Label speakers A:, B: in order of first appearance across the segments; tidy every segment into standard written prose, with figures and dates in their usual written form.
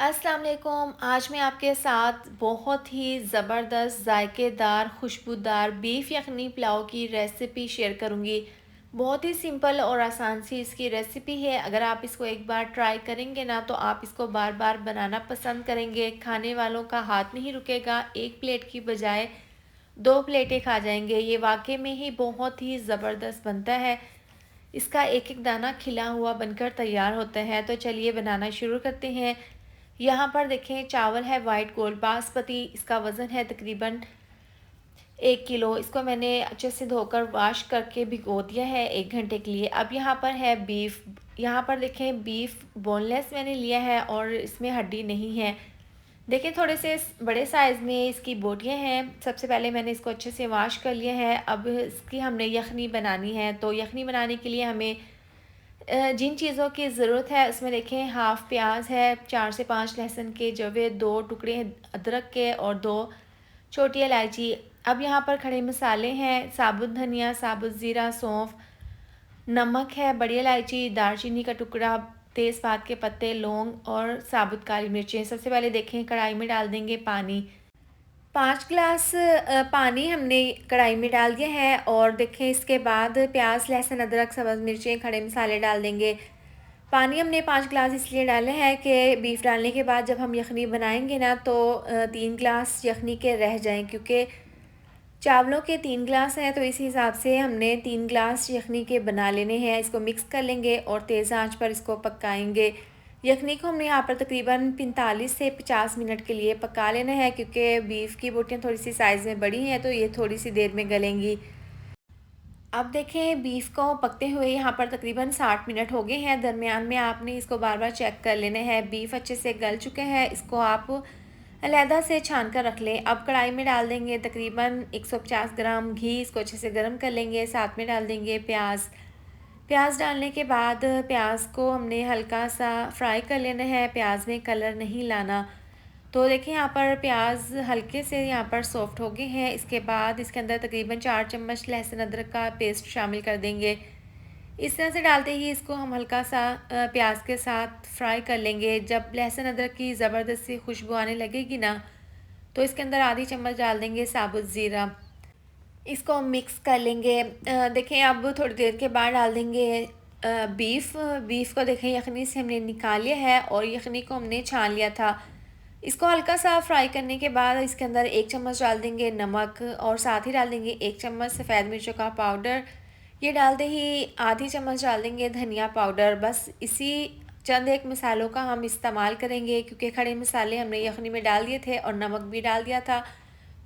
A: अस्सलाम वालेकुम। आज मैं आपके साथ बहुत ही ज़बरदस्त जायकेदार खुशबूदार बीफ यखनी पुलाव की रेसिपी शेयर करूँगी। बहुत ही सिंपल और आसान सी इसकी रेसिपी है। अगर आप इसको एक बार ट्राई करेंगे ना तो आप इसको बार बार बनाना पसंद करेंगे। खाने वालों का हाथ नहीं रुकेगा, एक प्लेट की बजाय दो प्लेटें खा जाएंगे। ये वाकई में ही बहुत ही ज़बरदस्त बनता है। इसका एक एक दाना खिला हुआ बनकर तैयार होता है। तो चलिए बनाना शुरू करते हैं। यहाँ पर देखें चावल है वाइट गोल्ड बासमती। इसका वज़न है तकरीबन 1 किलो। इसको मैंने अच्छे से धोकर वॉश करके भिगो दिया है 1 घंटे के लिए। अब यहाँ पर है बीफ। यहाँ पर देखें बीफ बोनलेस मैंने लिया है और इसमें हड्डी नहीं है। देखें थोड़े से बड़े साइज़ में इसकी बोटियाँ हैं। सबसे पहले मैंने इसको अच्छे से वॉश कर लिया है। अब इसकी हमने यखनी बनानी है। तो यखनी बनाने के लिए हमें जिन चीज़ों की ज़रूरत है उसमें देखें हाफ़ प्याज है, 4 से 5 लहसुन के जवे, 2 टुकड़े अदरक के और 2 छोटी इलायची। अब यहाँ पर खड़े मसाले हैं, साबुत धनिया, साबुत ज़ीरा, सौंफ, नमक है, बड़ी इलायची, दालचीनी का टुकड़ा, तेज़पात के पत्ते, लौंग और साबुत काली मिर्चें। सबसे पहले देखें कढ़ाई में डाल देंगे पानी। 5 ग्लास पानी हमने कढ़ाई में डाल दिया है और देखें इसके बाद प्याज, लहसुन, अदरक, सब्ज़ मिर्चें, खड़े मसाले डाल देंगे। पानी हमने 5 ग्लास इसलिए डाले हैं कि बीफ डालने के बाद जब हम यखनी बनाएंगे ना तो 3 ग्लास यखनी के रह जाएं, क्योंकि चावलों के 3 ग्लास हैं तो इस हिसाब से हमने 3 ग्लास यखनी के बना लेने हैं। इसको मिक्स कर लेंगे और तेज़ आंच पर इसको पकाएंगे। यखनी को हमने यहाँ पर तकरीबन 45 से 50 मिनट के लिए पका लेना है, क्योंकि बीफ की बोटियाँ थोड़ी सी साइज़ में बड़ी हैं तो ये थोड़ी सी देर में गलेंगी। अब देखें बीफ को पकते हुए यहाँ पर तकरीबन 60 मिनट हो गए हैं। दरमियान में आपने इसको बार बार चेक कर लेना है। बीफ अच्छे से गल चुके हैं, इसको आप अलहदा से छान कर रख लें। अब कढ़ाई में डाल देंगे तकरीबन 150 ग्राम घी। इसको अच्छे से गर्म कर लेंगे। साथ में डाल देंगे प्याज। प्याज डालने के बाद प्याज को हमने हल्का सा फ्राई कर लेना है। प्याज में कलर नहीं लाना। तो देखिए यहाँ पर प्याज हल्के से यहाँ पर सॉफ्ट हो गए हैं। इसके बाद इसके अंदर तकरीबन 4 चम्मच लहसुन अदरक का पेस्ट शामिल कर देंगे। इस तरह से डालते ही इसको हम हल्का सा प्याज के साथ फ्राई कर लेंगे। जब लहसुन अदरक की ज़बरदस्त सी खुशबू आने लगेगी ना तो इसके अंदर आधी चम्मच डाल देंगे साबुत ज़ीरा। इसको मिक्स कर लेंगे। देखें अब थोड़ी देर के बाद डाल देंगे बीफ। बीफ को देखें यखनी से हमने निकाल लिया है और यखनी को हमने छान लिया था। इसको हल्का सा फ्राई करने के बाद इसके अंदर 1 चम्मच डाल देंगे नमक और साथ ही डाल देंगे 1 चम्मच सफ़ेद मिर्चों का पाउडर। ये डालते ही आधी चम्मच डाल देंगे धनिया पाउडर। बस इसी चंद एक मसालों का हम इस्तेमाल करेंगे, क्योंकि खड़े मसाले हमने यखनी में डाल दिए थे और नमक भी डाल दिया था।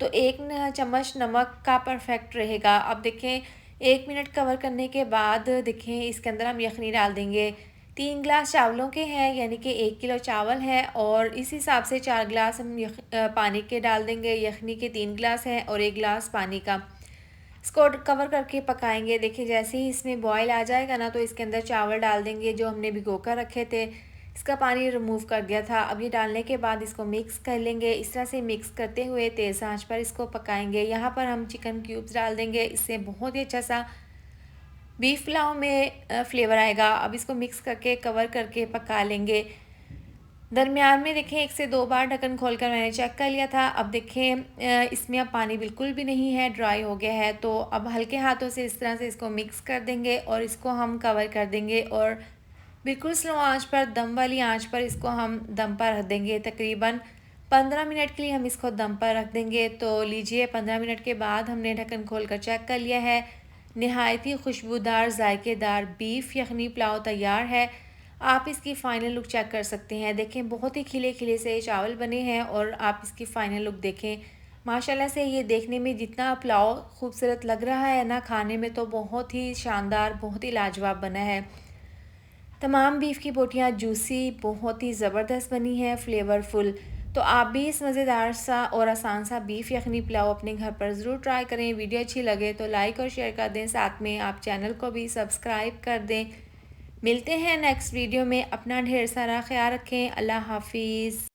A: तो 1 चम्मच नमक का परफेक्ट रहेगा। अब देखें 1 मिनट कवर करने के बाद देखें इसके अंदर हम यखनी डाल देंगे। 3 ग्लास चावलों के हैं, यानी कि 1 किलो चावल है और इस हिसाब से 4 ग्लास हम पानी के डाल देंगे। यखनी के 3 ग्लास हैं और 1 ग्लास पानी का। इसको कवर करके पकाएंगे। देखिए जैसे ही इसमें बॉयल आ जाएगा ना तो इसके अंदर चावल डाल देंगे जो हमने भिगो कर रखे थे। इसका पानी रिमूव कर दिया था। अब ये डालने के बाद इसको मिक्स कर लेंगे। इस तरह से मिक्स करते हुए तेज़ आंच पर इसको पकाएंगे। यहाँ पर हम चिकन क्यूब्स डाल देंगे, इससे बहुत ही अच्छा सा बीफ पुलाव में फ्लेवर आएगा। अब इसको मिक्स करके कवर करके पका लेंगे। दरमियान में देखें 1 से 2 बार ढक्कन खोलकर मैंने चेक कर लिया था। अब देखें इसमें अब पानी बिल्कुल भी नहीं है, ड्राई हो गया है। तो अब हल्के हाथों से इस तरह से इसको मिक्स कर देंगे और इसको हम कवर कर देंगे और बिल्कुल स्लो आंच पर, दम वाली आंच पर इसको हम दम पर रख देंगे। तकरीबन 15 मिनट के लिए हम इसको दम पर रख देंगे। तो लीजिए 15 मिनट के बाद हमने ढक्कन खोल कर चेक कर लिया है। नहायत ही खुशबूदार जायकेदार बीफ यखनी पुलाव तैयार है। आप इसकी फ़ाइनल लुक चेक कर सकते हैं। देखें बहुत ही खिले खिले से चावल बने हैं और आप इसकी फ़ाइनल लुक देखें। माशाल्लाह से ये देखने में जितना पुलाव खूबसूरत लग रहा है ना, खाने में तो बहुत ही शानदार, बहुत ही लाजवाब बना है। तमाम बीफ की बोटियाँ जूसी, बहुत ही ज़बरदस्त बनी हैं, फ्लेवरफुल। तो आप भी इस मज़ेदार सा और आसान सा बीफ यखनी पुलाव अपने घर पर ज़रूर ट्राई करें। वीडियो अच्छी लगे तो लाइक और शेयर कर दें, साथ में आप चैनल को भी सब्सक्राइब कर दें। मिलते हैं नेक्स्ट वीडियो में। अपना ढेर सारा ख्याल रखें। अल्लाह हाफिज़।